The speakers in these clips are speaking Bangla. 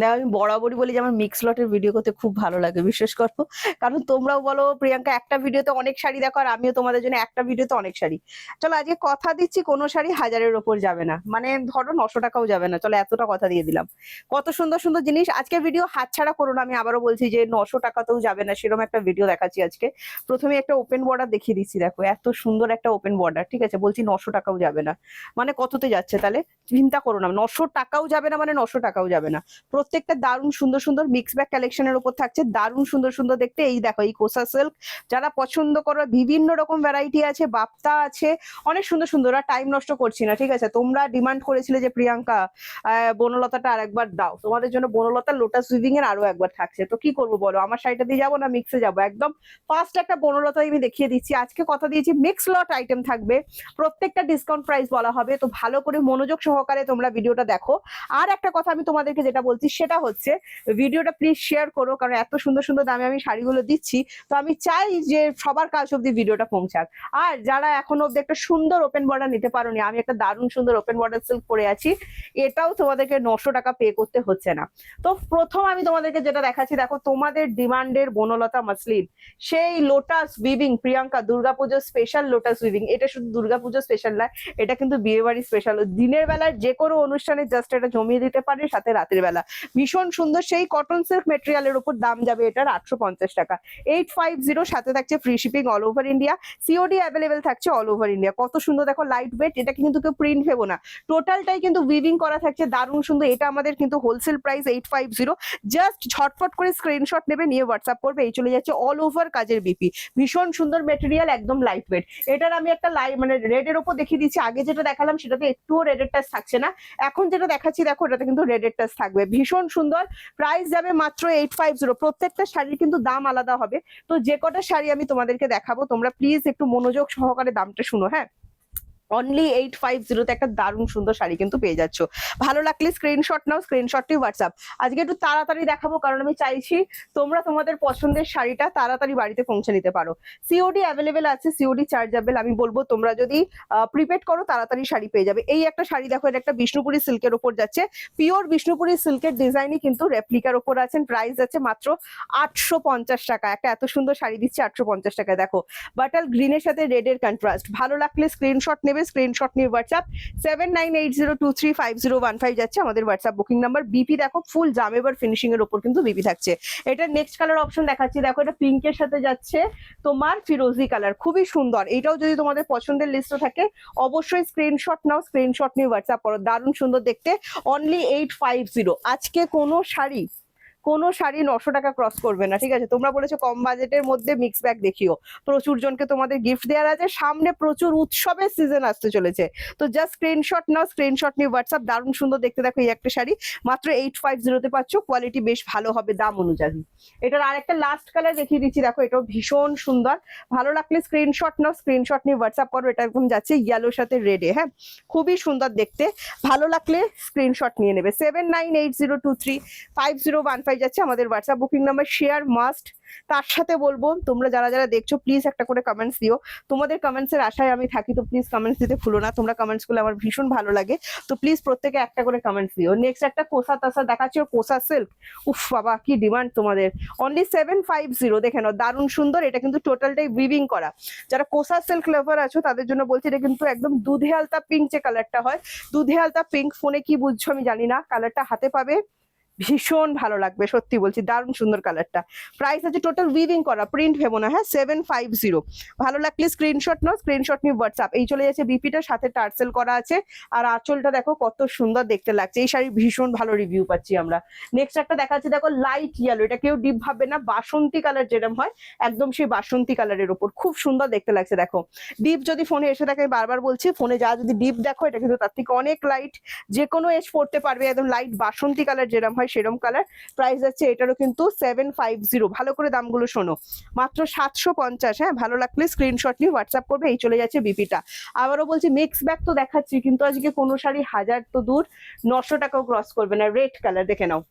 না আমি বরাবরই বলি যে আমার মিক্স লটের ভিডিও করতে খুব ভালো লাগে, বিশ্বাস করো। কারণ তোমরাও বলো প্রিয়াঙ্কা একটা ভিডিওতে অনেক শাড়ি দেখো, আর আমিও তোমাদের জন্য একটা ভিডিওতে অনেক শাড়ি। চলো আজকে কথা দিচ্ছি কোনো শাড়ি 1000-এর ওপর যাবে না, মানে ধরো 900 টাকাও যাবে না, চলো এতটা কথা দিয়ে দিলাম। কত সুন্দর সুন্দর জিনিস, আজকে ভিডিও হাতছাড়া করো না, আমি আবারও বলছি যে 900 টাকাতেও যাবে না সেরকম একটা ভিডিও দেখাচ্ছি আজকে। প্রথমে একটা ওপেন বর্ডার দেখিয়ে দিচ্ছি, দেখো এত সুন্দর একটা ওপেন বর্ডার, ঠিক আছে, বলছি 900 টাকাও যাবে না, মানে কততে যাচ্ছে তাহলে চিন্তা করো না, 900 টাকাও যাবে না মানে 900 টাকাও যাবে না। প্রত্যেকটা দারুণ সুন্দর সুন্দর মিক্স ব্যাগ কালেকশনের উপর থাকছে, দারুণ সুন্দর সুন্দর দেখতে। এই দেখো এই কোসা সিল্ক, যারা পছন্দ করো বিভিন্ন রকম ভ্যারাইটি আছে, বাপ্তা আছে, অনেক সুন্দর সুন্দর। আর টাইম নষ্ট করছি না, ঠিক আছে, তোমরা ডিমান্ড করেছিলে যে প্রিয়াঙ্কা বনলতাটা আরেকবার দাও, তোমাদের জন্য বনলতা লোটাস উইভিং এর আরো একবার থাকছে। তো কি করবো বলো, আমার শাড়িটা দিয়ে যাবো না মিক্সে যাবো? একদম ফার্স্ট একটা বনলতা আমি দেখিয়ে দিচ্ছি। আজকে কথা দিয়েছি মিক্স লট আইটেম থাকবে, প্রত্যেকটা ডিসকাউন্ট প্রাইস বলা হবে, তো ভালো করে মনোযোগ সহকারে তোমরা ভিডিওটা দেখো। আর একটা কথা আমি তোমাদেরকে যেটা বলছি সেটা হচ্ছে ভিডিওটা প্লিজ শেয়ার করো, কারণ এত সুন্দর সুন্দর দামে আমি শাড়িগুলো দিচ্ছি, তো আমি চাই যে সবার কাছ অব্দি ভিডিওটা পৌঁছাক। আর যারা এখনো অব্দি একটা সুন্দর ওপেন বর্ডার নিতে পারোনি, আমি একটা দারুণ সুন্দর ওপেন বর্ডার সিল্ক পরে আছি, এটাও তোমাদেরকে 900 টাকা পে করতে হচ্ছে না। তো প্রথম আমি তোমাদেরকে যেটা দেখাচ্ছি, দেখো তোমাদের ডিমান্ডের বনলতা মাসলিন, সেই লোটাস উইভিং, প্রিয়াঙ্কা দুর্গাপুজোর স্পেশাল লোটাস উইভিং। এটা শুধু দুর্গাপুজোর স্পেশাল নয়, এটা কিন্তু বিয়ে বাড়ির স্পেশাল। দিনের বেলার যে কোনো অনুষ্ঠানে জাস্ট এটা জমিয়ে দিতে পারে, সাথে রাতের বেলা ভীষণ সুন্দর সেই কটন সিল্ক মেটেরিয়ালের উপর দাম যাবে এটার 850 টাকা। 850, সাথে থাকছে free shipping all over India, COD available থাকছে অল ওভার ইন্ডিয়া। কত সুন্দর দেখো, লাইট ওয়েট, এটা কিন্তু কেউ প্রিন্ট ভেবো না, টোটালটাই কিন্তু উইভিং করা থাকছে, দারুণ সুন্দর। এটা আমাদের কিন্তু হোলসেল প্রাইস 850। জাস্ট ঝটফট করে স্ক্রিনশট নেবে, নিয়ে হোয়াটসঅ্যাপ করবে, এই চলে যাচ্ছে অল ওভার কাজের বিপি। ভীষণ সুন্দর মেটেরিয়াল, একদম লাইট ওয়েট। এটার আমি একটা মানে রেডের উপর দেখিয়ে দিচ্ছি, আগে যেটা দেখালাম সেটাতে একটুও রেডের টাচ থাকছে না, এখন যেটা দেখাচ্ছি দেখো এটাতে কিন্তু রেডের টাচ থাকবে। ভীষণ সুন্দর, প্রাইস যাবে মাত্র 850। প্রত্যেকটা শাড়ির কিন্তু দাম আলাদা হবে, তো যে কটা শাড়ি আমি তোমাদেরকে দেখাবো তোমরা প্লিজ একটু মনোযোগ সহকারে দামটা শুনো, হ্যাঁ। অনলি 850-তে একটা দারুণ সুন্দর শাড়ি কিন্তু পেয়ে যাচ্ছ। ভালো লাগলে স্ক্রিনশট নাও, স্ক্রিনশটটি হোয়াটসঅ্যাপ। আজকে একটু তাড়াতাড়ি দেখাবো, কারণ আমি চাইছি তোমরা তোমাদের পছন্দের শাড়িটা তাড়াতাড়ি বাড়িতে পৌঁছে নিতে পারো। সিওডি অ্যাভেলেবেল আছে, সিওডি চার্জেবল। আমি বলবো তোমরা যদি প্রিপেড করো তাড়াতাড়ি শাড়ি পেয়ে যাবে। এই একটা শাড়ি দেখো, এটা একটা বিষ্ণুপুরি সিল্কের উপর যাচ্ছে, পিওর বিষ্ণুপুরি সিল্কের ডিজাইনই কিন্তু রেপ্লিকার উপর আছেন। প্রাইস আছে মাত্র 850 টাকা। একটা এত সুন্দর শাড়ি দিচ্ছে 850 টাকায়। দেখো বাটাল গ্রিনের সাথে রেডের কন্ট্রাস্ট, ভালো লাগলে স্ক্রিনশট নেবে, স্ক্রিনশট নিয়ে হোয়াটসঅ্যাপ 7980235015 যাচ্ছে আমাদের হোয়াটসঅ্যাপ বুকিং নাম্বার। বিপি দেখো ফুল জামেবার ফিনিশিং এর উপর কিন্তু বিপি থাকছে। এটা নেক্সট কালার অপশন দেখাচ্ছি, দেখো এটা পিঙ্কের সাথে যাচ্ছে তোমার ফিরোজি কালার, খুবই সুন্দর। এটাও যদি তোমাদের পছন্দের লিস্টে থাকে অবশ্যই স্ক্রিনশট নাও, স্ক্রিনশট নিয়ে হোয়াটসঅ্যাপ করো, দারুণ সুন্দর দেখতে। অনলি 850। আজকে কোনো শাড়ি 900 টাকা ক্রস করবে না, ঠিক আছে। তোমরা বলেছো কম বাজেটের মধ্যে মিক্স ব্যাগ দেখিও, প্রচুর জনকে তোমাদের গিফট দেওয়ার আছে, সামনে প্রচুর উৎসবের সিজন আসতে চলেছে, তো জাস্ট স্ক্রিনশট নাও, স্ক্রিনশট নিয়ে হোয়াটসঅ্যাপ। দারুণ সুন্দর দেখতে, দেখো এই একটা শাড়ি মাত্র 850-তে পাচ্ছ, কোয়ালিটি বেশ ভালো হবে দাম অনুযায়ী। এটার আরেকটা লাস্ট কালার দেখিয়ে দিচ্ছি, দেখো এটাও ভীষণ সুন্দর। ভালো লাগলে স্ক্রিনশট নাও, স্ক্রিনশট নিয়ে হোয়াটসঅ্যাপ করো। এটা একদম যাচ্ছে ইয়েলোর সাথে রেডে, হ্যাঁ, খুবই সুন্দর দেখতে। ভালো লাগলে স্ক্রিনশট নিয়ে নেবে। 7980235015 যাচ্ছে আমাদের WhatsApp booking number. Share must. তার সাথে বলবো তোমরা যারা যারা দেখছো প্লিজ একটা করে কমেন্টস দিও, তোমাদের কমেন্টস এর আশায় আমি থাকি, তো প্লিজ কমেন্টস দিতে ভুলো না। তোমরা কমেন্টস করলে আমার ভীষণ ভালো লাগে, তো প্লিজ প্রত্যেকে একটা করে কমেন্টস দিও। নেক্সট একটা কোসা তাসা দেখাচ্ছি, কোসা সিল্ক। উফ বাবা কি ডিমান্ড তোমাদের। অনলি 750, দেখে নাও দারুণ সুন্দর। এটা কিন্তু টোটালটাই উইভিং করা। যারা কোসা সিল্ক লাভার আছো তাদের জন্য বলছি, এটা কিন্তু একদম দুধে আলতা পিঙ্ক যে কালারটা হয়, দুধে আলতা পিঙ্ক, ফোনে কি বুঝছো আমি জানি না, কালারটা হাতে পাবে ভীষণ ভালো লাগবে, সত্যি বলছি দারুণ সুন্দর কালারটা। প্রাইস আছে টোটাল উইভিং করা, প্রিন্ট ভেবো না, হ্যাঁ, 750। ভালো লাগলে স্ক্রিনশট নাও, স্ক্রিনশট নিয়ে হোয়াটসঅ্যাপ। এই চলে যাচ্ছে বিপিটার সাথে টার্সেল করা আছে, আর আঁচলটা দেখো কত সুন্দর দেখতে লাগছে। এই শাড়ি ভীষণ ভালো রিভিউ পাচ্ছি আমরা। নেক্সট একটা দেখাচ্ছি, দেখো লাইট ইয়েলো, এটা কেউ ডিপ ভাববে না, বাসন্তী কালার যেরকম হয় একদম সেই বাসন্তী কালারের উপর খুব সুন্দর দেখতে লাগছে। দেখো ডিপ যদি ফোনে এসে থাকে, বারবার বলছি ফোনে যা যদি ডিপ দেখো, এটা কিন্তু তার থেকে অনেক লাইট, যে কোনো এজ পড়তে পারবে, একদম লাইট বাসন্তী কালার যেরকম হয় সেরকম কালার। প্রাইস আছে এটারও কিন্তু 750। ভালো করে দামগুলো শোনো, মাত্র 750। হ্যাঁ, ভালো লাগলে স্ক্রিনশট নিয়ে হোয়াটসঅ্যাপ করবে। এই চলে যাচ্ছে বিপিটা। আবারও বলছি মিক্স ব্যাগ তো দেখাচ্ছি, কিন্তু আজকে কোনো শাড়ি 1000 তো দূর, 900 টাকাও ক্রস করবে না। রেড কালার দেখে নাও,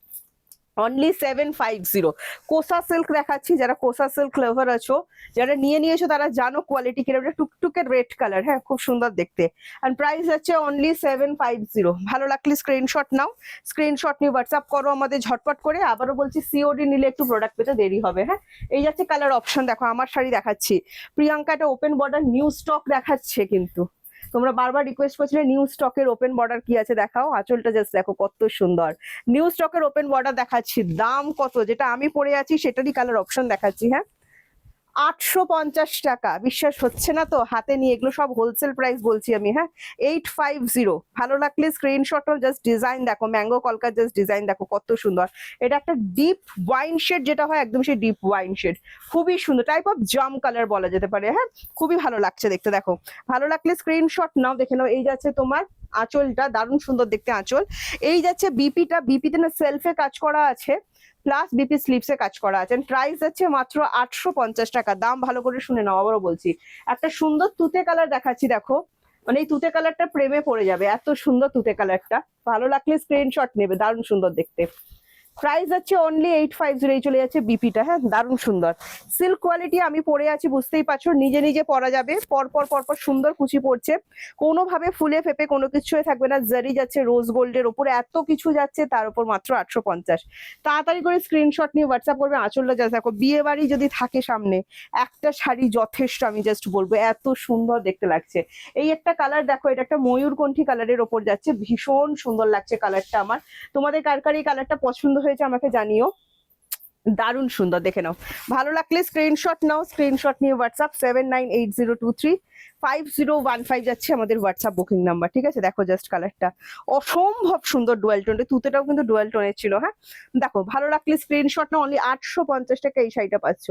অনলি 750। কোসা সিল্ক দেখাচ্ছি, যারা কোসা সিল্ক লাভার আছো, যারা নিয়েছো তারা জানো কোয়ালিটি কিরকম। টুকটুকে রেড কালার, হ্যাঁ খুব সুন্দর দেখতে। আর প্রাইস হচ্ছে অনলি 750। ভালো লাগলে স্ক্রিনশট নাও, স্ক্রিনশট নিয়ে হোয়াটসঅ্যাপ করো আমাদের ঝটপট করে। আবারও বলছি সিওডি নিলে একটু প্রোডাক্ট পেতে দেরি হবে। হ্যাঁ, এই যাচ্ছে কালার অপশন। দেখো আমার শাড়ি দেখাচ্ছি, প্রিয়াঙ্কা এটা ওপেন বর্ডার নিউ স্টক দেখাচ্ছে, কিন্তু তোমরা বারবার রিকোয়েস্ট করছিলে নিউ স্টকের ওপেন বর্ডার কি আছে দেখাও। আঁচলটা জাস্ট দেখো কত সুন্দর, নিউ স্টকের ওপেন বর্ডার দেখাচ্ছি। দাম কত, যেটা আমি পরে আছি সেটারই কালার অপশন দেখাচ্ছি। হ্যাঁ, 850 টাকা। বিশ্বাস হচ্ছে না তো, হাতে নিয়ে, এগুলো সব হোলসেল প্রাইস বলছি আমি। হ্যাঁ, 850। ভালো লাগলে স্ক্রিনশট, জাস্ট ডিজাইন দেখো, ম্যাঙ্গো কলকার জাস্ট ডিজাইন দেখো কত সুন্দর। এটা একটা ডিপ ওয়াইন শেড, যেটা হয় একদম সেই ডিপ ওয়াইন শেড, খুবই সুন্দর, টাইপ অফ জাম কালার বলা যেতে পারে। হ্যাঁ, খুবই ভালো লাগছে দেখতে, দেখো। ভালো লাগলে স্ক্রিনশট নাও, দেখে নাও। এই যাচ্ছে তোমার আঁচলটা, দারুণ সুন্দর দেখতে আঁচল। এই যাচ্ছে বিপিটা, বিপিতে না সেলফে কাজ করা আছে, প্লাস বিপি স্লিপসে কাজ করা আছে। প্রাইস আছে মাত্র 850 টাকা। দাম ভালো করে শুনে নাও, আবারও বলছি। একটা সুন্দর তুতে কালার দেখাচ্ছি, দেখো, মানে এই তুতে কালারটা প্রেমে পড়ে যাবে, এত সুন্দর তুতে কালারটা। ভালো লাগলে স্ক্রিনশট নেবে, দারুণ সুন্দর দেখতে। প্রাইস আছে অনলি 850। এই চলে যাচ্ছে বিপিটা। হ্যাঁ, দারুণ সুন্দর সিল্ক কোয়ালিটি। আমি পরে আছি, বুঝতেই পারছো, নিজে নিজে পরা যাবে, পরপর পরপর সুন্দর কুচি পড়ছে, কোনোভাবে ফুলে ফেপে কোনো কিছুই থাকবে না। জারি যাচ্ছে রোজ গোল্ডের ওপরে, এত কিছু যাচ্ছে, তার উপর মাত্র 850। তাড়াতাড়ি করে স্ক্রিনশট নিয়ে হোয়াটসঅ্যাপ করবে। আঁচলটা যা দেখো, বিয়ে বাড়ি যদি থাকে সামনে, একটা শাড়ি যথেষ্ট, আমি জাস্ট বলবো এত সুন্দর দেখতে লাগছে। এই একটা কালার দেখো, এটা একটা ময়ূরকণ্ঠী কালারের ওপর যাচ্ছে, ভীষণ সুন্দর লাগছে কালারটা আমার। তোমাদের কার কার এই কালারটা পছন্দ হয়েছে আমাকে জানিও, দারুণ সুন্দর, দেখে নাও। ভালো লাগলে স্ক্রিনশট নাও, স্ক্রিনশট নিয়ে হোয়াটসঅ্যাপ 7980235015 যাচ্ছে আমাদের হোয়াটসঅ্যাপ বুকিং নাম্বার। ঠিক আছে, দেখো জাস্ট কালারটা অসম্ভব সুন্দর, ডুয়াল টোন, তুতেটাও কিন্তু ডুয়াল টোনের ছিল। হ্যাঁ, দেখো ভালো লাগলে স্ক্রিনশট নাও। অনলি 850 টাকা এই শাড়িটা পাচ্ছ।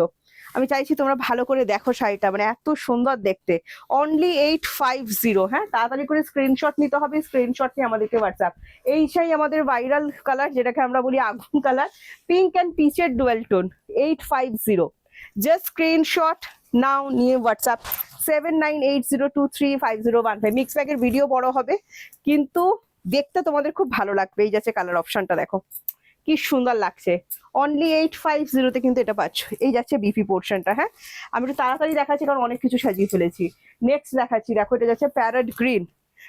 আমি চাইছি তোমরা ভালো করে দেখো শাড়িটা, মানে এত সুন্দর দেখতে। অনলি 850। হ্যাঁ, তাড়াতাড়ি করে স্ক্রিনশট নিতে হবে, স্ক্রিনশট নিয়ে আমাদেরকে হোয়াটসঅ্যাপ। এই শাড়ি আমাদের ভাইরাল কালার, যেটাকে আমরা বলি আগুন কালার, পিঙ্ক অ্যান্ড পিচের ডুয়াল টোন, 850। জাস্ট স্ক্রিনশট নাও, নিয়ে হোয়াটসঅ্যাপ 7980235015। মিক্স ব্যাগের ভিডিও বড় হবে, কিন্তু দেখতে তোমাদের খুব ভালো লাগবে। এই যাচ্ছে কালার অপশনটা, দেখো কি সুন্দর লাগছে। অনলি 850-তে কিন্তু এটা পাচ্ছ। এই যাচ্ছে বিপি পোর্শনটা। হ্যাঁ, আমি একটু তাড়াতাড়ি দেখাচ্ছি কারণ অনেক কিছু সাজিয়ে ফেলেছি। নেক্সট দেখাচ্ছি, দেখো এটা যাচ্ছে প্যারট গ্রিন,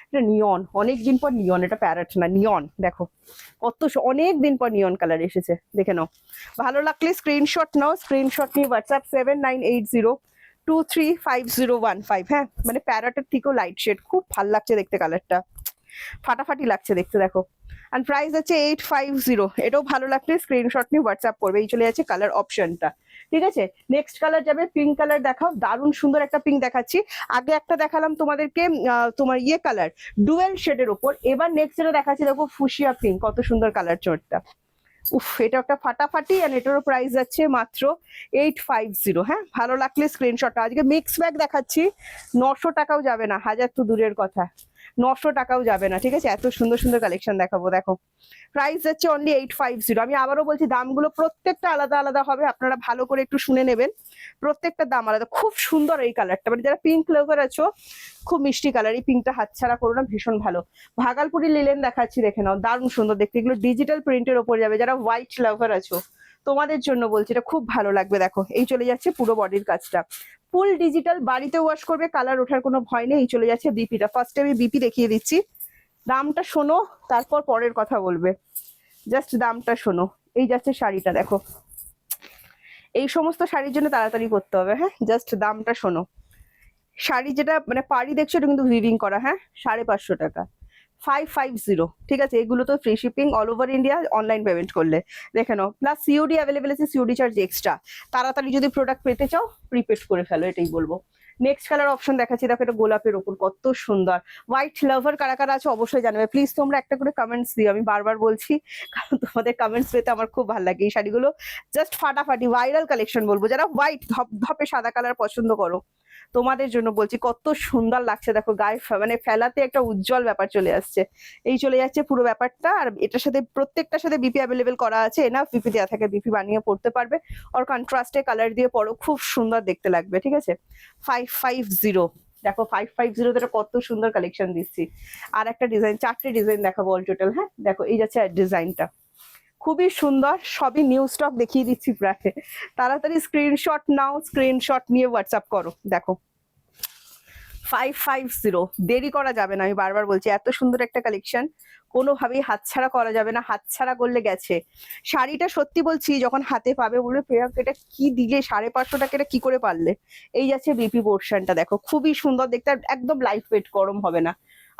এটা নিয়ন, অনেকদিন পর নিয়ন, এটা প্যারট না নিয়ন, দেখো কত অনেক দিন পর নিয়ন কালার এসেছে, দেখে নাও। ভালো লাগলে স্ক্রিনশট নাও, স্ক্রিনশট নিয়ে হোয়াটসঅ্যাপ 7980235015। হ্যাঁ, মানে প্যারটের থেকেও লাইট শেড, খুব ভালো লাগছে দেখতে কালারটা, ফাটাফাটি লাগছে দেখতে, দেখো। আর প্রাইস আছে 850। এটাও ভালো লাগলে স্ক্রিনশট নিয়ে হোয়াটসঅ্যাপ করবে। এই চলে যাচ্ছে কালার অপশনটা। ঠিক আছে, নেক্সট কালার যাবে পিঙ্ক কালার। দেখাও, দারুণ সুন্দর একটা পিঙ্ক দেখাচ্ছি। আগে একটা দেখালাম তোমাদেরকে তোমার ইয়ে কালার ডুয়েল শেডের ওপর, এবার নেক্সট যেটা দেখাচ্ছি দেখো ফুশিয়া পিঙ্ক, কত সুন্দর কালার চোরটা। উফ, এটা একটা ফাটাফাটি। আর এটারও প্রাইস যাচ্ছে মাত্র 850। হ্যাঁ, ভালো লাগলে স্ক্রিনশটটা। আজকে মিক্স ব্যাগ দেখাচ্ছি, 900 টাকাও যাবে না, 1000 তো দূরের কথা, 900 টাকাও যাবে না। ঠিক আছে, এত সুন্দর সুন্দর কালেকশন দেখাবো, দেখো। প্রাইস যাচ্ছে অনলি 850। আমি আবারও বলছি, দামগুলো প্রত্যেকটা আলাদা আলাদা হবে, আপনারা ভালো করে একটু শুনে নেবেন, প্রত্যেকটা দাম আলাদা। খুব সুন্দর এই কালারটা, মানে যারা পিঙ্ক লাভার আছো, খুব মিষ্টি কালার, এই পিঙ্কটা হাতছাড়া করো না, ভীষণ ভালো। ভাগালপুরি লিলেন দেখাচ্ছি, দেখে নাও, দারুণ সুন্দর দেখতে। এগুলো ডিজিটাল প্রিন্টের ওপর যাবে, যারা হোয়াইট লাভার আছো তোমাদের জন্য বলছি, এটা খুব ভালো লাগবে। দেখো, এই চলে যাচ্ছে পুরো বডির কাজটা, ফুল ডিজিটাল, বাড়িতে ওয়াশ করবে, কালার ওঠার কোনো ভয় নেই। এই চলে যাচ্ছে বিপিটা। ফার্স্টে আমি বিপি দেখিয়ে দিচ্ছি, দামটা শোনো, তারপর পরের কথা বলবে। জাস্ট দামটা শোনো। এই যাচ্ছে শাড়িটা, দেখো, এই সমস্ত শাড়ির জন্য তাড়াতাড়ি করতে হবে। হ্যাঁ, জাস্ট দামটা শোনো। শাড়ি যেটা মানে পাড়ি দেখছো, এটা কিন্তু উইভিং করা। হ্যাঁ, 550 টাকা, 550। ঠিক আছে, এগুলো তো free shipping all over India, online payment করলে। দেখে নাও, প্লাস সিওডি অ্যাভেলেবেল আছে, সিওডি চার্জ এক্সট্রা। তাড়াতাড়ি যদি প্রোডাক্ট পেতে চাও প্রিপেড করে ফেলো, এটাই বলবো। নেক্সট কালার অপশন দেখাচ্ছি, দেখো এটা গোলাপের ওপর, কত সুন্দর। হোয়াইট লাভার কারা কারা আছে অবশ্যই জানাবে, প্লিজ তোমরা একটা করে কমেন্টস দিও, আমি বারবার বলছি, কারণ তোমাদের কমেন্টস পেতে আমার খুব ভালো লাগে। এই শাড়িগুলো জাস্ট ফাটাফাটি ভাইরাল কালেকশন বলবো, যারা হোয়াইট ধপধপে সাদা কালার পছন্দ করো তোমাদের জন্য বলছি, কত সুন্দর লাগছে দেখো, গায়ে মানে ফেলাতে একটা উজ্জ্বল ব্যাপার চলে আসছে। এই চলে যাচ্ছে পুরো ব্যাপারটা। আর এটার সাথে প্রত্যেকটার সাথে বিপি অ্যাভেলেবেল করা আছে, এনাফ বিপি দেওয়া থাকে, বিপি বানিয়ে পড়তে পারবে, আর কন্ট্রাস্টে কালার দিয়ে পড়ো, খুব সুন্দর দেখতে লাগবে। ঠিক আছে, 550। দেখো 550 তে কত সুন্দর কালেকশন দিচ্ছি। আর একটা ডিজাইন, 4টে ডিজাইন দেখাবো অল টোটাল। হ্যাঁ, দেখো এই যাচ্ছে ডিজাইনটা, খুবই সুন্দর, সবই নিউ স্টক দেখিয়ে দিচ্ছি প্রায়। তাড়াতাড়ি স্ক্রিনশট নাও, স্ক্রিনশট নিয়ে হোয়াটসঅ্যাপ করো। দেখো 550, দেরি করা যাবে না, আমি বারবার বলছি, এত সুন্দর একটা কালেকশন কোনোভাবেই হাতছাড়া করা যাবে না, হাতছাড়া করলে গেছে। শাড়িটা সত্যি বলছি যখন হাতে পাবে বলবে প্রিয়াঙ্কা এটা কি দিলে, 550 টাকা এটা কি করে পারলে। এই যাচ্ছে বিপি পোর্শনটা, দেখো খুবই সুন্দর দেখতে, আর একদম লাইট ওয়েট, গরম হবে না।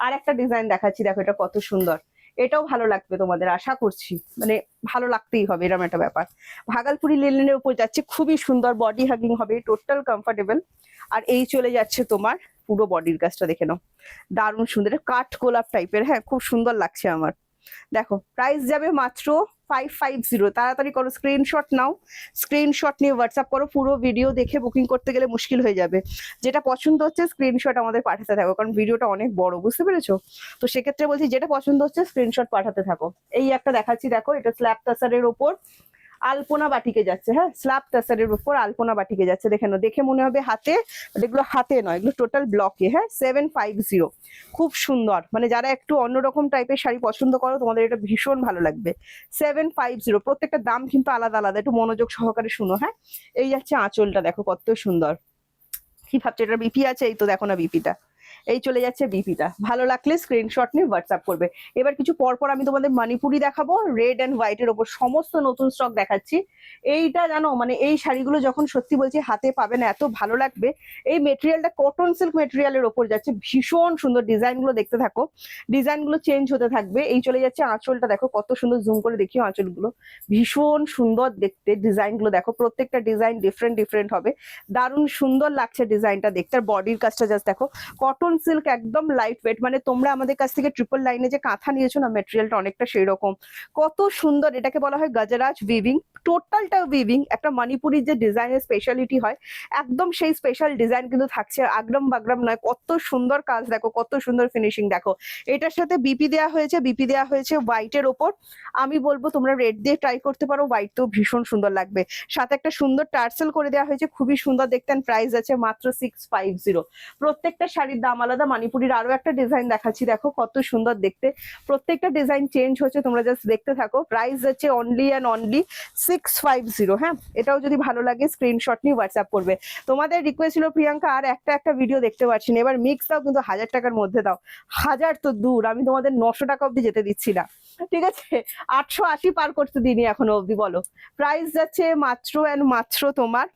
আর একটা ডিজাইন দেখাচ্ছি, দেখো এটা কত সুন্দর, এটাও ভালো লাগবে তোমাদের আশা করছি, মানে ভালো লাগতেই হবে, এরকম একটা ব্যাপার। ভাগলপুরি লিনেনের উপর যাচ্ছে, খুবই সুন্দর, বডি হাগিং হবে, টোটাল কমফোর্টেবল। আর এই চলে যাচ্ছে তোমার পুরো বডির কাজটা দেখে নাও, দারুণ সুন্দর, কাঠ গোলাপ টাইপের, হ্যাঁ খুব সুন্দর লাগছে আমার। দেখো প্রাইস যাবে মাত্র 550, তাড়াতাড়ি করো, স্ক্রিনশট নাও, স্ক্রিনশট নিয়ে হোয়াটসঅ্যাপ করো। পুরো ভিডিও দেখে বুকিং করতে গেলে মুশকিল হয়ে যাবে, যেটা পছন্দ হচ্ছে স্ক্রিনশট আমাদের পাঠাতে থাকো, কারণ ভিডিওটা অনেক বড়, বুঝতে পেরেছো? তো সেক্ষেত্রে বলছি যেটা পছন্দ হচ্ছে স্ক্রিনশট পাঠাতে থাকো। এই একটা দেখাচ্ছি, দেখো এটা স্ল্যাব তাসারের ওপর আলপনা বাটিকে যাচ্ছে, হ্যাঁ স্ল্যাব তাসারের উপর আলপনা বাটিকে যাচ্ছে, দেখে নাও, দেখে মনে হবে হাতে, এগুলো হাতে নয়, এগুলো টোটাল ব্লকে, হ্যাঁ 750, খুব সুন্দর। মানে যারা একটু অন্যরকম টাইপের শাড়ি পছন্দ করো তোমাদের এটা ভীষণ ভালো লাগবে। 750, প্রত্যেকটা দাম কিন্তু আলাদা আলাদা, একটু মনোযোগ সহকারে শুনো, হ্যাঁ। এই যাচ্ছে আঁচলটা, দেখো কত সুন্দর। কি ভাবছো এটা বিপি আছে? এই তো দেখো না বিপিটা, এই চলে যাচ্ছে বিপিটা। ভালো লাগলে স্ক্রিনশট নিয়ে হোয়াটসঅ্যাপ করবে। এবার কিছু পরপর আমি তোমাদের মণিপুরি দেখাবো, রেড অ্যান্ড হোয়াইটের ওপর সমস্ত নতুন স্টক দেখাচ্ছি। এইটা জানো মানে এই শাড়িগুলো যখন সত্যি বলছি হাতে পাবে না, এত ভালো লাগবে। এই মেটেরিয়ালটা কটন সিল্ক মেটেরিয়ালের ওপর যাচ্ছে, ভীষণ সুন্দর, ডিজাইনগুলো দেখতে থাকো, ডিজাইনগুলো চেঞ্জ হতে থাকবে। এই চলে যাচ্ছে আঁচলটা, দেখো কত সুন্দর, জুম করে দেখিও আঁচলগুলো, ভীষণ সুন্দর দেখতে। ডিজাইনগুলো দেখো, প্রত্যেকটা ডিজাইন ডিফারেন্ট ডিফারেন্ট হবে, দারুণ সুন্দর লাগছে ডিজাইনটা দেখতে। আর বডির কাজটা জাস্ট দেখো, কটন সিল্ক, একদম লাইট ওয়েট, মানে তোমরা আমাদের কাছ থেকে ট্রিপল লাইনে যে কাঁথা নিয়েছো না, মেটেরিয়ালটা অনেকটা সেই রকম, কত সুন্দর। এটাকে বলা হয় গজরাজ উইভিং, টোটালটা উইভিং। একটা মণিপুরি যে ডিজাইনের স্পেশালিটি হয়, একদম সেই স্পেশাল ডিজাইন কিন্তু থাকছে, আগরম বাগরম নয়, কত সুন্দর কাজ দেখো, কত সুন্দর ফিনিশিং দেখো। এটার সাথে বিপি দেওয়া হয়েছে, বিপি দেওয়া হয়েছে হোয়াইটের ওপর। আমি বলবো তোমরা রেড দিয়ে ট্রাই করতে পারো, হোয়াইট তো ভীষণ সুন্দর লাগবে। সাথে একটা সুন্দর টার্সেল করে দেওয়া হয়েছে, খুবই সুন্দর দেখতে। প্রাইস আছে মাত্র 650। প্রত্যেকটা শাড়ির দাম আলাদা। মণিপুরির আরো একটা ডিজাইন দেখাচ্ছি, দেখো কত সুন্দর দেখতে, প্রত্যেকটা ডিজাইন চেঞ্জ হচ্ছে, তোমরা জাস্ট দেখতে থাকো। প্রাইস আছে অনলি অ্যান্ড অনলি 650, হ্যাঁ। এটাও যদি ভালো লাগে স্ক্রিনশট নিয়ে হোয়াটসঅ্যাপ করবে। তোমাদের রিকোয়েস্ট ছিল প্রিয়াঙ্কা আর একটা ভিডিও দেখতে পাচ্ছি না, এবার মিক্স দাও, কিন্তু 1000 টাকার মধ্যে দাও। 1000 তো দূর, আমি তোমাদের 900 টাকা অব্দি যেতে দিচ্ছি না, ঠিক আছে? 880 পার করতে দিইনি এখনো অব্দি, বলো। প্রাইস যাচ্ছে মাত্র অ্যান্ড মাত্র তোমার,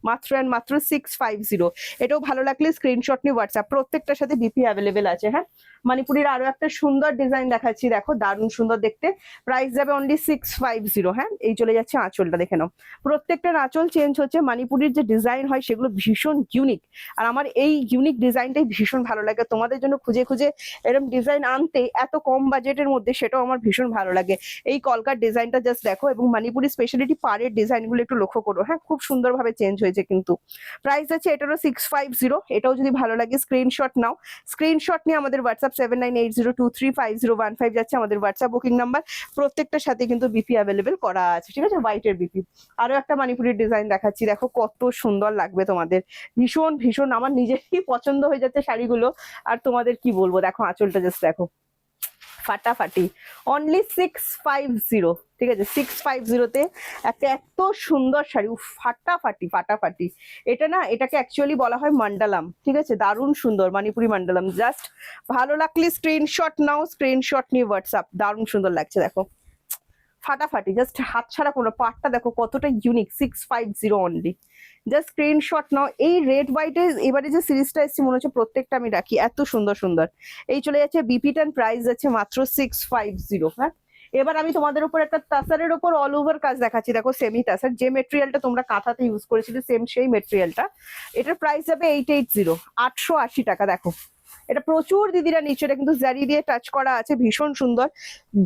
মাত্র অ্যান্ড মাত্র 650। এটাও ভালো লাগলে স্ক্রিনশট নিয়ে হোয়াটসঅ্যাপ, প্রত্যেকটার সাথে বিপি অ্যাভেলেবেল আছে, হ্যাঁ। মণিপুরির আরো একটা সুন্দর ডিজাইন দেখাচ্ছি, দেখো দারুণ সুন্দর দেখতে। প্রাইস যাবে অনলি 650, হ্যাঁ। এই চলে যাচ্ছে আঁচলটা, দেখে নাও, প্রত্যেকটার আঁচল চেঞ্জ হচ্ছে। মণিপুরির যে ডিজাইন হয় সেগুলো ভীষণ ইউনিক, আর আমার এই ইউনিক ডিজাইনটাই ভীষণ ভালো লাগে। তোমাদের জন্য খুঁজে খুঁজে এরকম ডিজাইন আনতে, এত কম বাজেটের মধ্যে, সেটাও আমার ভীষণ ভালো লাগে। এই কলকার ডিজাইনটা জাস্ট দেখো, এবং মণিপুরি স্পেশালিটি পাড়ের ডিজাইনগুলো একটু লক্ষ্য করো, হ্যাঁ খুব সুন্দরভাবে চেঞ্জ হয়েছে কিন্তু। প্রাইস আছে এটারও 650। এটাও যদি ভালো লাগে স্ক্রিনশট নাও, স্ক্রিনশট নিয়ে আমাদের হোয়াটসঅ্যাপ 7980235015 যাচ্ছে আমাদের হোয়াটসঅ্যাপ বুকিং নাম্বার। প্রত্যেকটার সাথে কিন্তু বিপি অ্যাভেলেবেল করা আছে, ঠিক আছে? হোয়াইটের বিপি। আরো একটা মণিপুরের ডিজাইন দেখাচ্ছি, দেখো কত সুন্দর লাগবে তোমাদের, ভীষণ ভীষণ আমার নিজেরই পছন্দ হয়ে যাচ্ছে শাড়িগুলো। আর তোমাদের কি বলবো, দেখো আঁচলটা জাস্ট দেখো, ফাটাফাটি। অনলি 650, ঠিক আছে? 650-তে একটা এত সুন্দর শাড়ি, ফাটাফাটি ফাটাফাটি। এটা না, এটাকে অ্যাকচুয়ালি বলা হয় মন্ডলম, ঠিক আছে? দারুণ সুন্দর মণিপুরি মন্ডলম। জাস্ট ভালো লাগলে স্ক্রিনশট নাও, স্ক্রিনশট নিয়ে হোয়াটসঅ্যাপ, দারুণ সুন্দর লাগছে দেখো, ফাটাফাটি। জাস্ট হাত ছাড়া কোনো, পার্টটা দেখো কতটা ইউনিক। 650 অনলি, জাস্ট স্ক্রিনশট নাও। এই রেড হোয়াইটের এবারে যে সিরিজটা এসছে, মনে হচ্ছে প্রত্যেকটা আমি রাখি, এত সুন্দর সুন্দর। এই চলে যাচ্ছে বিপি টেন, প্রাইস যাচ্ছে মাত্র 650, হ্যাঁ। এবার আমি তোমাদের উপর একটা তাসারের উপর অল ওভার কাজ দেখাচ্ছি, দেখো সেমি তাসার, যে মেটেরিয়ালটা তোমরা কাঁথাতে ইউজ করেছিলে সেম সেই মেটেরিয়ালটা। এটার প্রাইস যাবে 880, 880 টাকা। দেখো এটা প্রচুর দিদিরা নিচে, এটা কিন্তু জারি দিয়ে টাচ করা আছে, ভীষণ সুন্দর।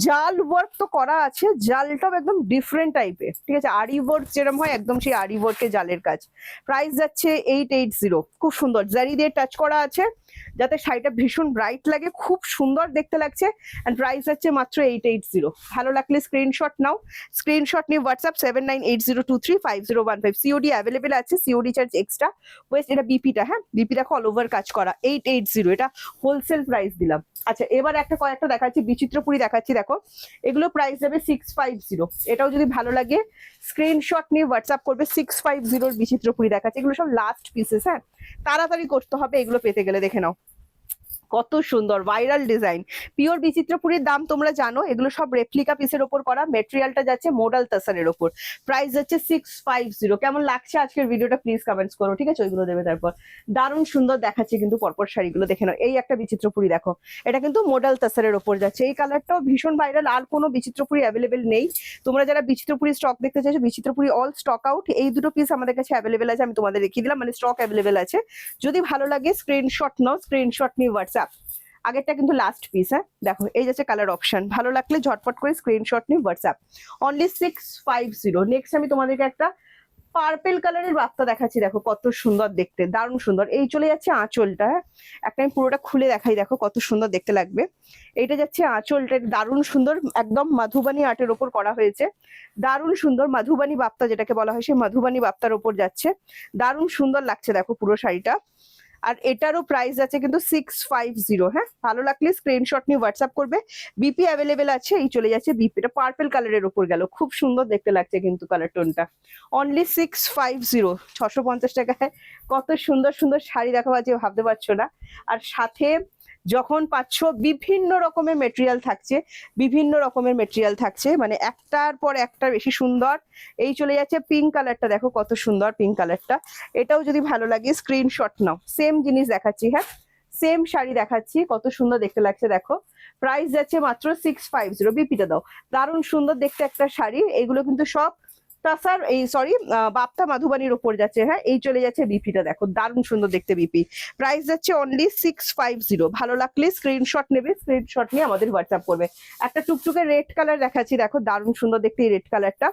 জাল ওয়ার্ক তো করা আছে, জালটাও একদম ডিফারেন্ট টাইপের, ঠিক আছে? আরি ওয়ার্ক যেরকম হয়, একদম সেই আরি ওয়ার্কে জালের কাজ। প্রাইস যাচ্ছে 880, খুব সুন্দর জারি দিয়ে টাচ করা আছে, যাতে শাড়িটা ভীষণ ব্রাইট লাগে, খুব সুন্দর দেখতে লাগছে। এন্ড প্রাইস যাচ্ছে মাত্র 880। ভালো লাগলে স্ক্রিনশট নাও, স্ক্রিনশট নিয়ে হোয়াটসঅ্যাপ 7980235015। সিওডি অ্যাভেলেবেল আছে, সিওডি চার্জ এক্সট্রা। ওয়েস্ট এটা বিপিটা, হ্যাঁ বিপি দেখো অল ওভার কাজ করা, 880। এটা হোলসেল প্রাইস দিলাম। আচ্ছা এবার কয়েকটা দেখাচ্ছি, বিচিত্রপুরি দেখাচ্ছি, দেখো এগুলো প্রাইস যাবে 650। এটাও যদি ভালো লাগে স্ক্রিনশট নিয়ে হোয়াটসঅ্যাপ করবে। 650 বিচিত্রপুরি দেখাচ্ছি, এগুলো সব লাস্ট পিসেস, হ্যাঁ তাড়াতাড়ি করতে হবে এগুলো পেতে গেলে। দেখে নাও কত সুন্দর ভাইরাল ডিজাইন, পিওর বিচিত্রপুরীর দাম তোমরা জানো, এগুলো সব রেপ্লিকা পিসের ওপর করা, মেটেরিয়ালটা যাচ্ছে মোডাল তাসারের ওপর, প্রাইস যাচ্ছে 650। কেমন লাগছে আজকের ভিডিওটা প্লিজ কমেন্টস করো, ঠিক আছে? ওইগুলো দেবে তারপর। দারুণ সুন্দর দেখাচ্ছে কিন্তু পরপর শাড়িগুলো, দেখে নাও। এই একটা বিচিত্রপুরী দেখো, এটা কিন্তু মোডাল তাসারের ওপর যাচ্ছে, এই কালারটাও ভীষণ ভাইরাল। আর কোনো বিচিত্রপুরী অ্যাভেলেবেল নেই, তোমরা যারা বিচিত্রপুরী স্টক দেখতে চাইছো, বিচিত্রপুরী অল স্টক আউট। এই দুটো পিস আমাদের কাছে অ্যাভেলেবেল আছে, আমি তোমাদের দেখিয়ে দিলাম, মানে স্টক অ্যাভেলেবেল আছে। যদি ভালো লাগে স্ক্রিনশট নাও, স্ক্রিনশট নিয়ে হোয়াটসঅ্যাপ। আগেরটা কিন্তু লাস্ট পিস, হ্যাঁ দেখো এই যাচ্ছে কালার অপশন, ভালো লাগলে ঝটপট করে স্ক্রিনশট নিয়ে হোয়াটসঅ্যাপ। অনলি 650। নেক্সট আমি তোমাদেরকে একটা পার্পেল কালারের বাপ্তা দেখাচ্ছি, দেখো কত সুন্দর দেখতে, দারুণ সুন্দর। এই চলে যাচ্ছে আঁচলটা, হ্যাঁ একটা আমি পুরোটা খুলে দেখাই, দেখো কত সুন্দর দেখতে লাগবে। এইটা যাচ্ছে আঁচলটা, দারুণ সুন্দর, একদম মাধুবানী আর্টের ওপর করা হয়েছে, দারুণ সুন্দর। মাধুবানী বাপ্তা যেটাকে বলা হয়, সেই মাধুবানী বাপ্তার ওপর যাচ্ছে, দারুণ সুন্দর লাগছে দেখো পুরো শাড়িটা। আর এটারও প্রাইস আছে কিন্তু 650। হ্যাঁ ভালো লাগলে স্ক্রিনশট নিয়ে হোয়াটসঅ্যাপ করবে। বিপি অ্যাভেলেবেল আছে, এই চলে যাচ্ছে বিপি, এটা পার্পল কালারের ওপর গেল, খুব সুন্দর দেখতে লাগছে কিন্তু কালার টোনটা। অনলি 650, 650 টাকায় কত সুন্দর সুন্দর শাড়ি দেখা পাচ্ছে, ভাবতে পারছো না। আর সাথে যখন পাচ্ছ বিভিন্ন রকমের মেটেরিয়াল থাকছে, বিভিন্ন রকমের মেটেরিয়াল থাকছে, মানে একটার পর একটা বেশি সুন্দর। এই চলে যাচ্ছে পিঙ্ক কালারটা, দেখো কত সুন্দর পিঙ্ক কালারটা, এটাও যদি ভালো লাগে স্ক্রিনশট নাও। সেম জিনিস দেখাচ্ছি, হ্যাঁ সেম শাড়ি দেখাচ্ছি, কত সুন্দর দেখতে লাগছে দেখো। প্রাইস যাচ্ছে মাত্র 650। বিপিটা দাও, দারুণ সুন্দর দেখতে একটা শাড়ি। এগুলো কিন্তু সব তাসার, এই সরি বাপ্তা মাধুবানির ওপর যাচ্ছে, হ্যাঁ এই চলে যাচ্ছে বিপিটা, দেখো দারুণ সুন্দর দেখতে বিপি। প্রাইস যাচ্ছে অনলি 650। ভালো লাগলে স্ক্রিনশট নেবে, স্ক্রিনশট নিয়ে আমাদের হোয়াটসঅ্যাপ করবে। একটা টুকটুকে রেড কালার দেখাচ্ছি, দেখো দারুণ সুন্দর দেখতে এই রেড কালারটা।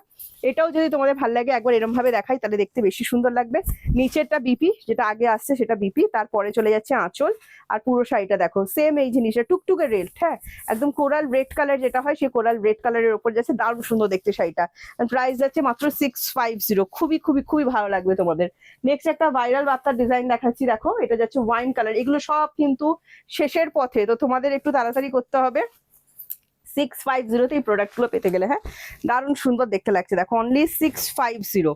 এটাও যদি তোমাদের ভালো লাগে একবার এরকম ভাবে দেখাই, তাহলে দেখতে বেশি সুন্দর লাগবে। নিচেরটা বিপি, যেটা আগে আসছে সেটা বিপি, তারপরে চলে যাচ্ছে আঁচল। আর পুরো শাড়িটা দেখো সেম এই জিনিসটা, টুকটুকে রেড, হ্যাঁ একদম কোরাল রেড কালার যেটা হয়, সেই কোরাল রেড কালারের ওপর যাচ্ছে, দারুণ সুন্দর দেখতে শাড়িটা। প্রাইস যাচ্ছে মাত্র 650। খুবই খুবই খুবই ভালো লাগবে তোমাদের। নেক্সট একটা ভাইরাল বাপ্তার ডিজাইন দেখাচ্ছি, দেখো এটা যাচ্ছে ওয়াইন কালার। এগুলো সব কিন্তু শেষের পথে, তো তোমাদের একটু তাড়াতাড়ি করতে হবে 650 এই প্রোডাক্ট গুলো পেতে গেলে। হ্যাঁ দারুণ সুন্দর দেখতে লাগছে দেখো, অনলি 650।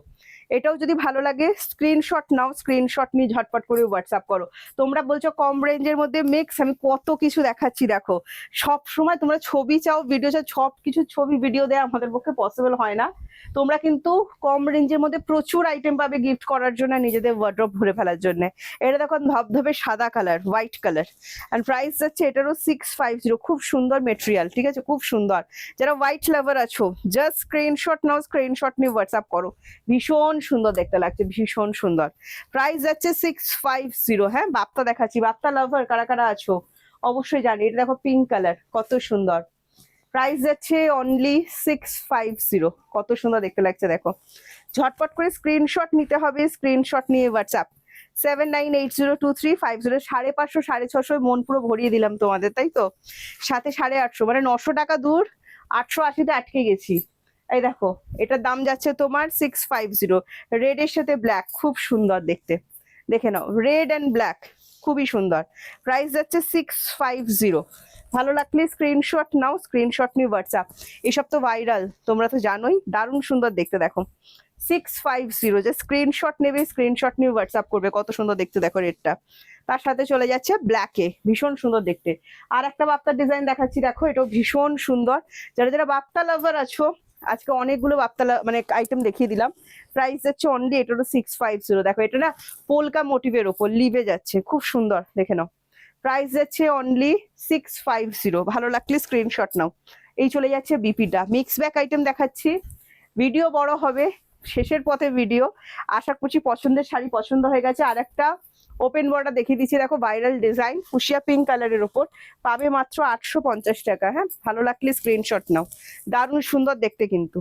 এটাও যদি ভালো লাগে স্ক্রিনশট নাও, স্ক্রিনশট নিয়ে ঝটপট করে হোয়াটসঅ্যাপ করো। তোমরা বলছো কম রেঞ্জের মধ্যে মিক্স, আমি কত কিছু দেখাচ্ছি দেখো। সব সময় তোমরা ছবি চাও, ভিডিও চাও, সব কিছু ছবি ভিডিও দেওয়া আমাদের পক্ষে পসিবল হয় না। তোমরা কিন্তু কম রেঞ্জের মধ্যে প্রচুর আইটেম পাবে গিফট করার জন্য, নিজেদের ওয়ার্ড্রপ ভরে ফেলার জন্য। এটা দেখো ধবধবে সাদা colour, white colour, and price যাচ্ছে এটারও 650। খুব সুন্দর মেটেরিয়াল, ঠিক আছে খুব সুন্দর। যারা হোয়াইট লাভার আছো জাস্ট স্ক্রিনশট নাও, স্ক্রিনশট নিয়ে হোয়াটসঅ্যাপ করো। ভীষণ সুন্দর দেখতে লাগছে, ভীষণ সুন্দর। প্রাইস যাচ্ছে 650। হ্যাঁ বাপ্তা দেখাচ্ছি, বাপ্তা লাভার কারা কারা আছো অবশ্যই জানি। এটা দেখো পিঙ্ক কালার, কত সুন্দর। প্রাইস যাচ্ছে অনলি 650। কত সুন্দর দেখতে লাগছে দেখো। ঝটপট করে স্ক্রিনশট নিতে হবে, স্ক্রিনশট নিয়ে হোয়াটসঅ্যাপ 79802350। 550 650 মন পুরো ভরিয়ে দিলাম তোমাদের, তাই তো? সাথে 850, মানে 900 টাকা দূর, 880-তে আটকে গেছি। এই দেখো এটার দাম যাচ্ছে তোমার 650। রেড এর সাথে ব্ল্যাক, খুব সুন্দর দেখতে, দেখে নাও রেড অ্যান্ড ব্ল্যাক, খুবই সুন্দর। প্রাইস যাচ্ছে 650। ভালো লাগলে স্ক্রিনশট নাও, স্ক্রিনশট নিয়ে হোয়াটসঅ্যাপ। এসব তো ভাইরাল, তোমরা তো জানোই, দারুণ সুন্দর দেখতে দেখো। 650, যে স্ক্রিনশট নেবে, স্ক্রিনশট নিয়ে হোয়াটসঅ্যাপ করবে। কত সুন্দর দেখতে দেখো রেডটা, তার সাথে চলে যাচ্ছে ব্ল্যাকে, ভীষণ সুন্দর দেখতে। আর একটা বাপ্তার ডিজাইন দেখাচ্ছি, দেখো এটাও ভীষণ সুন্দর। যারা যারা বাপ্তা লাভার আছো, আজকে অনেকগুলো বাপ্তা মানে আইটেম দেখিয়ে দিলাম। প্রাইস যাচ্ছে অনলি এটারও 650। দেখো এটা না পোলকা মোটিভের ওপর লিভে যাচ্ছে, খুব সুন্দর দেখে নাও। প্রাইস যাচ্ছে অনলি 650। ভালো লাগলে স্ক্রিনশট নাও। এই চলে যাচ্ছে বিপিটা, মিক্স ব্যাক আইটেম দেখাচ্ছি, ভিডিও বড় হবে, শেষের পথে ভিডিও। আশা করছি পছন্দের শাড়ি পছন্দ হয়ে গেছে। আর একটা ওপেন বর্ডার দেখিয়ে দিচ্ছি, দেখো ভাইরাল ডিজাইন, ফুশিয়া পিঙ্ক কালারের ওপর, পাবে মাত্র 850 টাকা। হ্যাঁ ভালো লাগলে স্ক্রিনশট নাও, দারুণ সুন্দর দেখতে কিন্তু,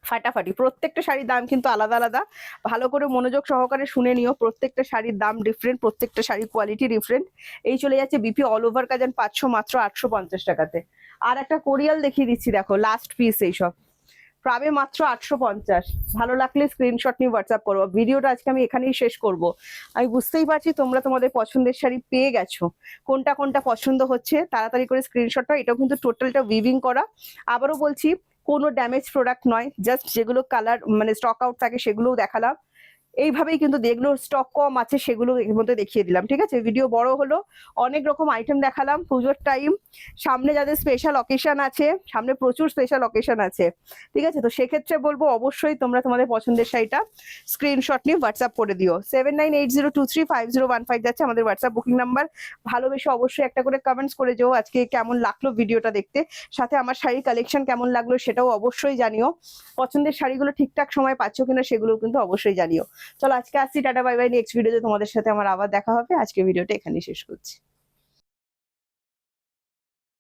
ফাটাফাটি। প্রত্যেকটা শাড়ির দাম কিন্তু আলাদা আলাদা, ভালো করে মনোযোগ সহকারে শুনে নিও। প্রত্যেকটা শাড়ির দাম ডিফারেন্ট, প্রত্যেকটা শাড়ির কোয়ালিটি ডিফারেন্ট। এই চলে যাচ্ছে বিপি অল ওভার কাজ, পাচ্ছ মাত্র 850 টাকাতে। আর একটা কোরিয়াল দেখিয়ে দিচ্ছি, দেখো লাস্ট পিস এইসব। পাবে মাত্র 850। ভালো লাগলে স্ক্রিনশট নিয়ে হোয়াটসঅ্যাপ করবো। ভিডিওটা আজকে আমি এখানেই শেষ করব। আমি বুঝতেই পারছি তোমরা তোমাদের পছন্দের শাড়ি পেয়ে গেছো, কোনটা কোনটা পছন্দ হচ্ছে তাড়াতাড়ি করে স্ক্রিনশটটা। এটাও কিন্তু টোটালটা উইভিং করা। আবারও বলছি কোনো ড্যামেজ প্রোডাক্ট নয়, জাস্ট যেগুলো কালার মানে স্টক আউট থাকে সেগুলোও দেখালাম। এইভাবেই কিন্তু যেগুলো স্টক কম আছে সেগুলো এর মধ্যে দেখিয়ে দিলাম, ঠিক আছে। ভিডিও বড় হলো, অনেক রকম আইটেম দেখালাম। পুজোর টাইম, সামনে যাদের স্পেশাল অকেশন আছে, সামনে প্রচুর স্পেশাল অকেশন আছে, ঠিক আছে। তো সেক্ষেত্রে বলবো অবশ্যই তোমরা তোমাদের পছন্দের শাড়িটা স্ক্রিনশট নিয়ে হোয়াটসঅ্যাপ করে দিও। 7980235015 যাচ্ছে আমাদের হোয়াটসঅ্যাপ বুকিং নাম্বার। ভালোবেসে অবশ্যই একটা করে কমেন্টস করে যেও আজকে কেমন লাগলো ভিডিওটা দেখতে, সাথে আমার শাড়ির কালেকশন কেমন লাগলো সেটাও অবশ্যই জানিও। পছন্দের শাড়িগুলো ঠিকঠাক সময় পাচ্ছ কিনা সেগুলো কিন্তু অবশ্যই জানিও। চলো আজকে আসছি, টাটা বাই বাই। নেক্সট ভিডিওতে তোমাদের সাথে আমার আবার দেখা হবে। আজকে ভিডিওটা এখানেই শেষ করছি।